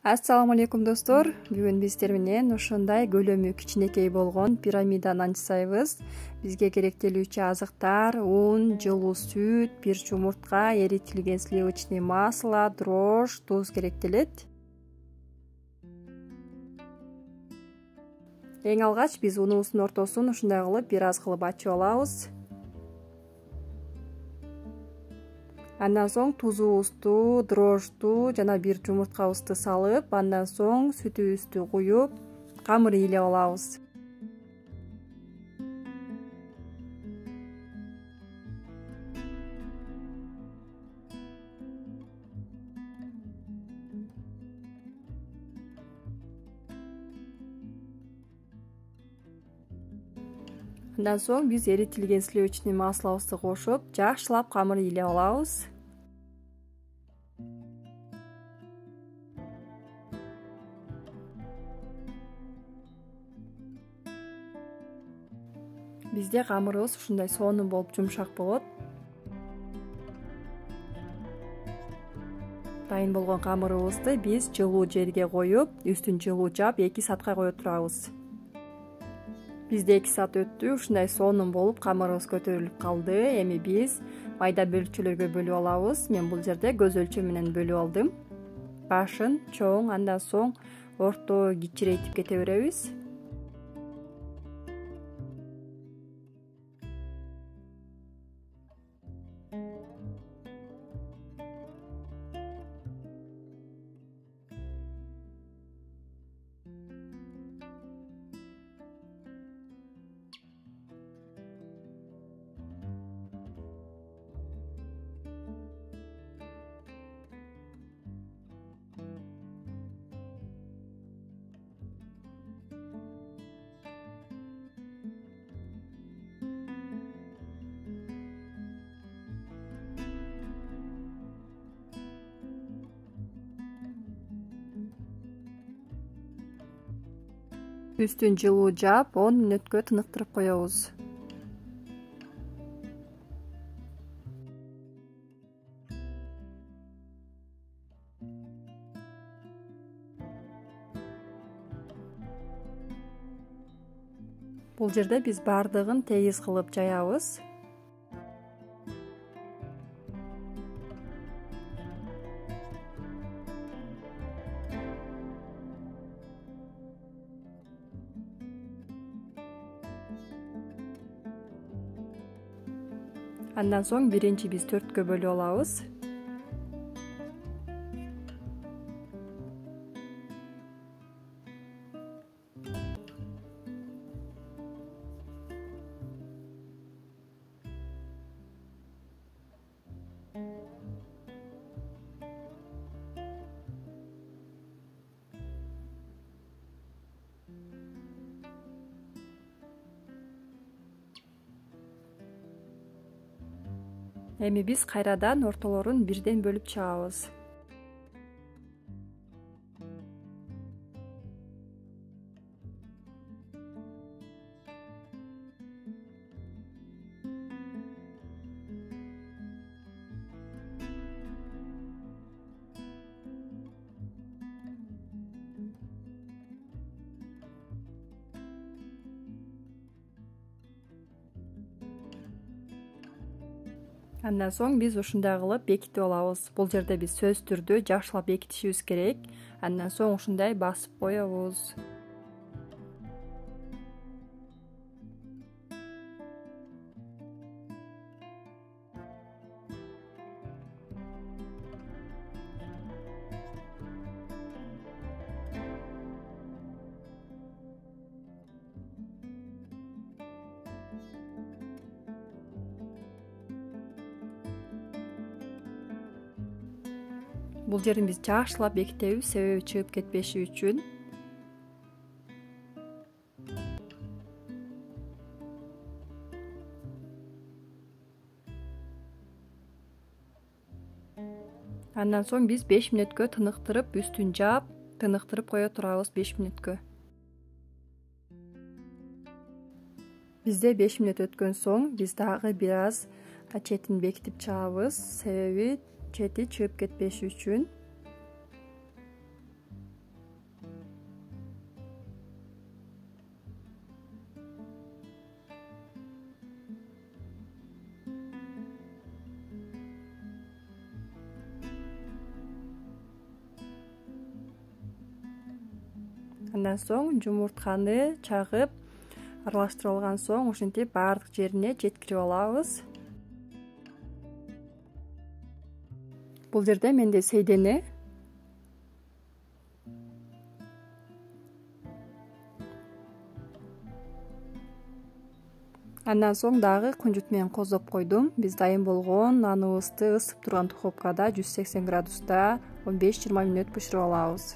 Ассаламу алейкум достор. Бүгүн биз сиздер менен ушундай көлөмү кичинекей болгон пирамиданы аңчысайбыз. Бизге керектелүүчү азыктар: un, жылуу сүт, бир жумуртка, эритилген сливочный масло, дрожь, туз керектелет. Эң алгач биз унубуздун ортосун ушундай кылып бир аз кылып ачып алабыз. Андан соң тузубузду, дрожжду жана бир жумурткабызды салып, андан соң сүтүбүздү куюп, камыр ыйлап алабыз. Андан соң биз эритилген сливочный маслобузду кошуп, жакшылап камыр ыйлап алабыз. Бизде камырыбыз ушундай сонун болуп жумшак болот. Дайын болгон камырыбызды биз жылуу жерге коюп, үстүн жылуу жаап 2 саатка кое турабыз. Бизде 2 саат өттү, ушундай сонун болуп камырыбыз көтөрүлүп калды. Эми биз майда бөлүкчөлөргө бөлүп алабыз. Мен бул жерде көз өлчөм менен бөлүп алдым. Башын чоң, андан соң орто кичирейтип кете беребиз. Үстүн жылуу жаап 10 мүнөткө тыныктырып коебуз. Бул жерде биз бардыгын тегиз кылып жаябыз. Андан соң биринчи биз 4кө бөлүп алабыз. Эми биз кайрадан ортолорун бирден бөлүп чыгабыз. Андан соң биз ушундай кылып бекитип алабыз. Бул жерде биз сөзсүз түрдө жакшылап бекитишибиз керек. Андан соң ушундай басып коебуз. Бул жерин биз жакшылап бекитебиз, себеби чыгып кетпеши үчүн. Андан соң биз 5 мүнөткө тыныктырып, үстүн жаап, тыныктырып кое турабыз 5 мүнөткө. Бизде 5 мүнөт өткөн соң биз дагы бир аз четин бекитип чыгабыз, себеби чети чыгып кетпеш үчүн. Андан соң жумуртканы чагып аралаштырып алган соң ушинтип баардык жерине жеткирип алабыз. Бул жерде менде сейдене. Андан соң дагы кунжут менен козоп койдум. Биз дайым болгон наныбызды ысып турган духовкада 180 градуста 15-20 мүнөт бышырып алабыз.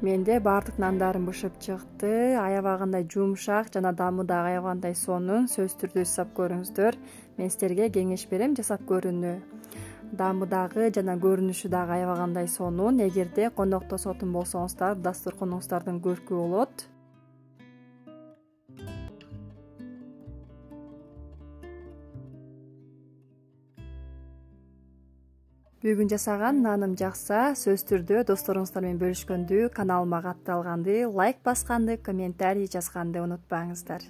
Менде баардык нандарым бышып чыкты. Аябагандай жумшак жана дамы дагы аябагандай сонун. Сөзсүз түрдө жасап көрүңүздөр. Мен силерге кеңеш берем жасап көрүүнү. Дамы дагы жана көрүнүшү дагы аябагандай сонун. Эгерде коноктошотун болсоңуздар, дасторконуңуздардын көркү болот. Бүгүн жасаган наным жакса, сөзсүз түрдө досторуңуздар менен бөлүшкөндү, каналыма катталганды, лайк басканды, комментарий жазганды унутпаңыздар.